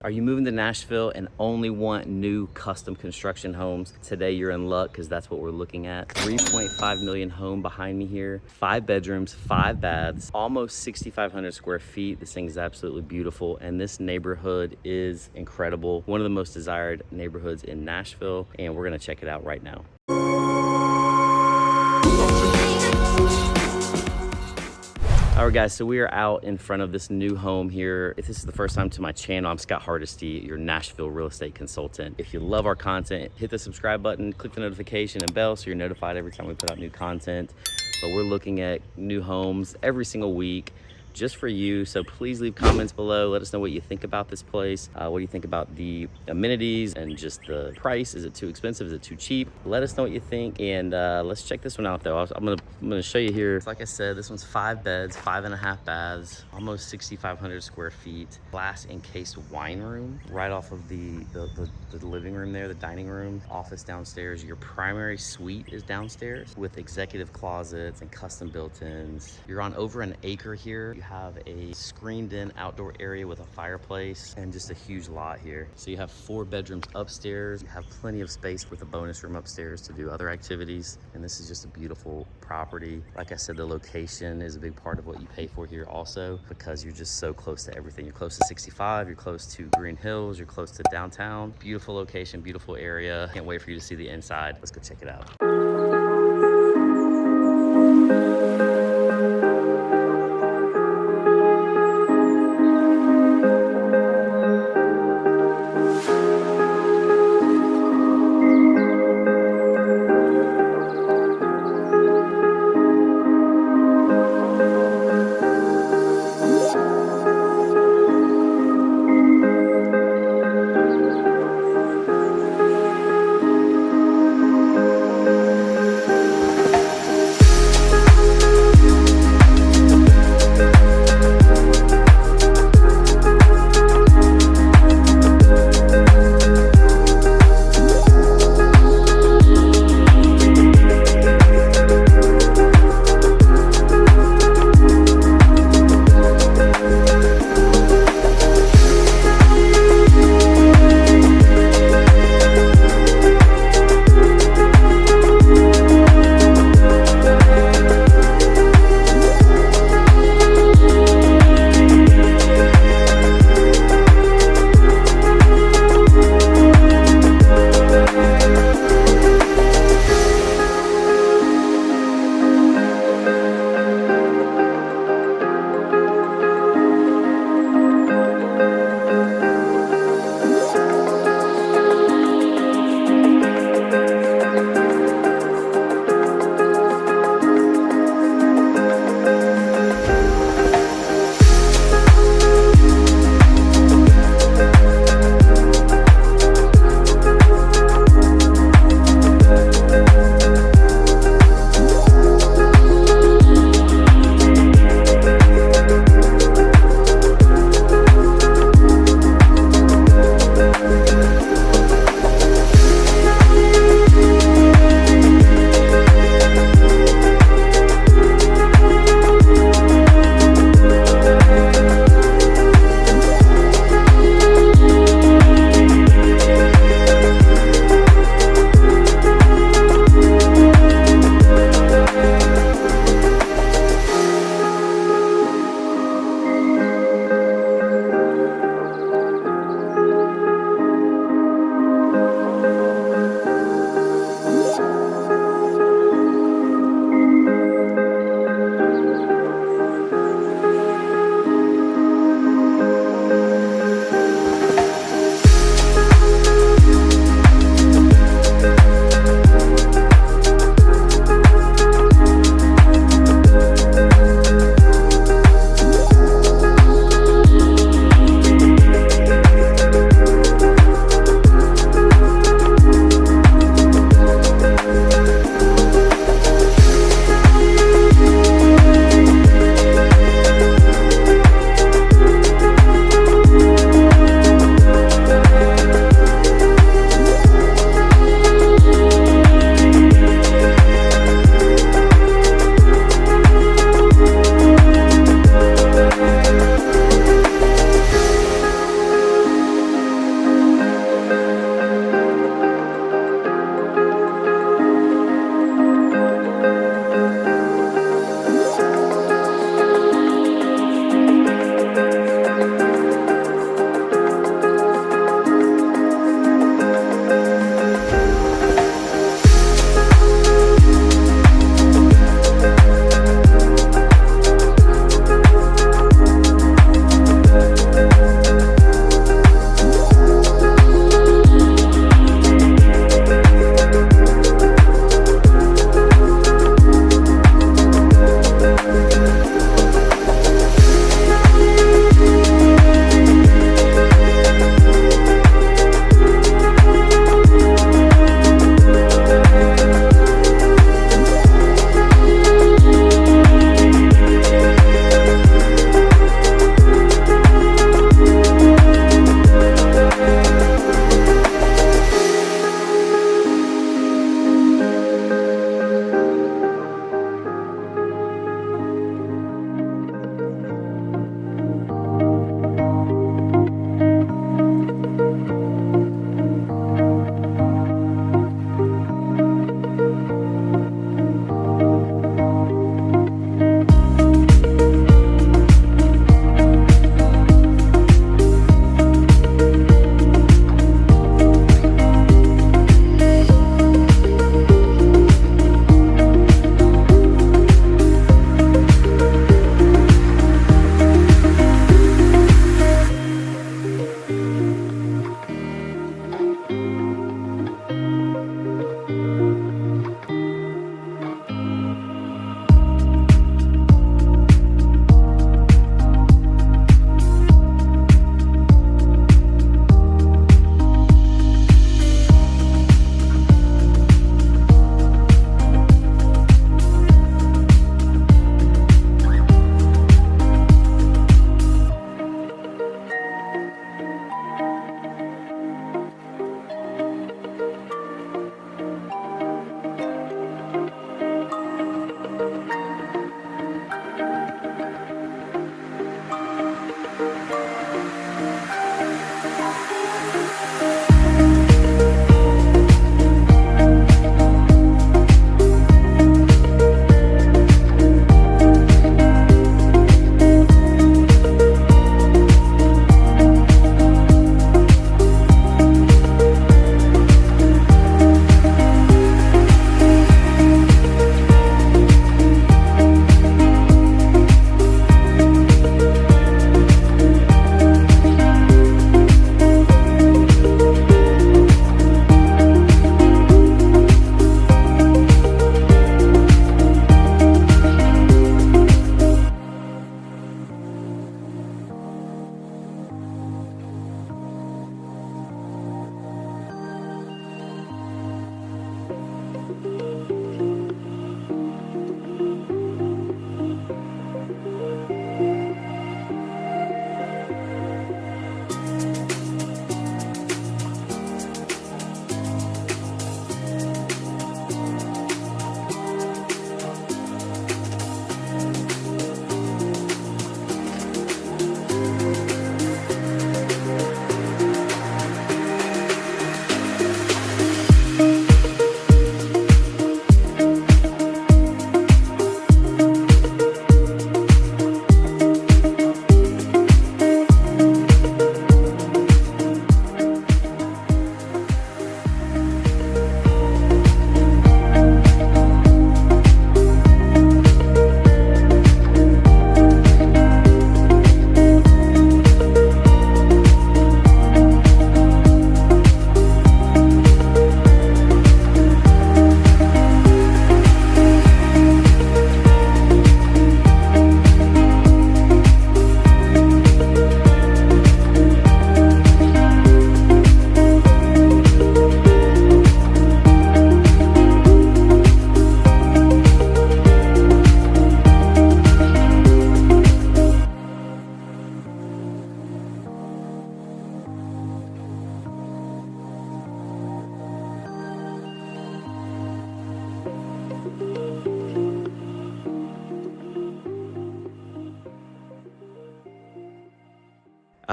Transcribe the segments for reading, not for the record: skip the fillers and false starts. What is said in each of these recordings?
Are you moving to Nashville and only want new custom construction homes? Today you're in luck because that's what we're looking at. 3.5 million home behind me here. 5 bedrooms, 5 baths, almost 6,500 square feet. This thing is absolutely beautiful and this neighborhood is incredible. One of the most desired neighborhoods in Nashville, and we're gonna check it out right now. All right, guys, so we are out in front of this new home here. If this is the first time to my channel, I'm Scott Hardesty, your Nashville real estate consultant. If you love our content, hit the subscribe button, click the notification and bell so you're notified every time we put out new content. But we're looking at new homes every single week just for you. So please leave comments below. Let us know what you think about this place. What do you think about the amenities and just the price? Is it too expensive? Is it too cheap? Let us know what you think. And let's check this one out though. I'm gonna show you here. Like I said, this one's 5 beds, 5.5 baths, almost 6,500 square feet. Glass encased wine room right off of the living room there, the dining room, office downstairs. Your primary suite is downstairs with executive closets and custom built-ins. You're on over an acre here. You have a screened in outdoor area with a fireplace and just a huge lot here. So you have 4 bedrooms upstairs. You have plenty of space with a bonus room upstairs to do other activities. And this is just a beautiful property. Like I said, the location is a big part of what you pay for here also, because you're just so close to everything. You're close to 65, you're close to Green Hills, you're close to downtown. Beautiful location, beautiful area. Can't wait for you to see the inside. Let's go check it out.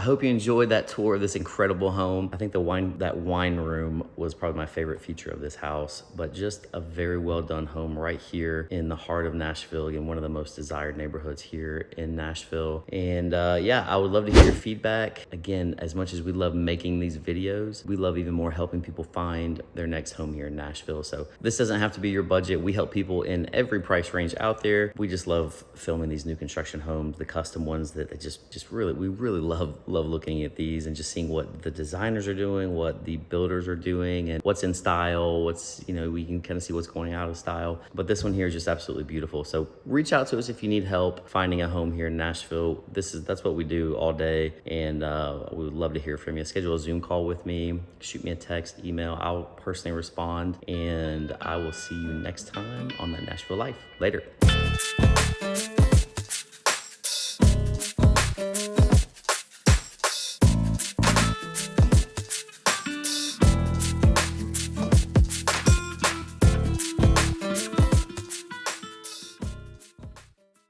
hope you enjoyed that tour of this incredible home. I think that wine room was probably my favorite feature of this house, but just a very well done home right here in the heart of Nashville, again, one of the most desired neighborhoods here in Nashville. And yeah, I would love to hear your feedback. Again, as much as we love making these videos, we love even more helping people find their next home here in Nashville. So this doesn't have to be your budget. We help people in every price range out there. We just love filming these new construction homes, the custom ones that we really love looking at these and just seeing what the designers are doing, what the builders are doing, and what's in style, we can kind of see what's going out of style. But this one here is just absolutely beautiful. So reach out to us if you need help finding a home here in Nashville. That's what we do all day, and we would love to hear from you. Schedule a Zoom call with me, shoot me a text, email. I'll personally respond, and I will see you next time on the Nashville Life. Later.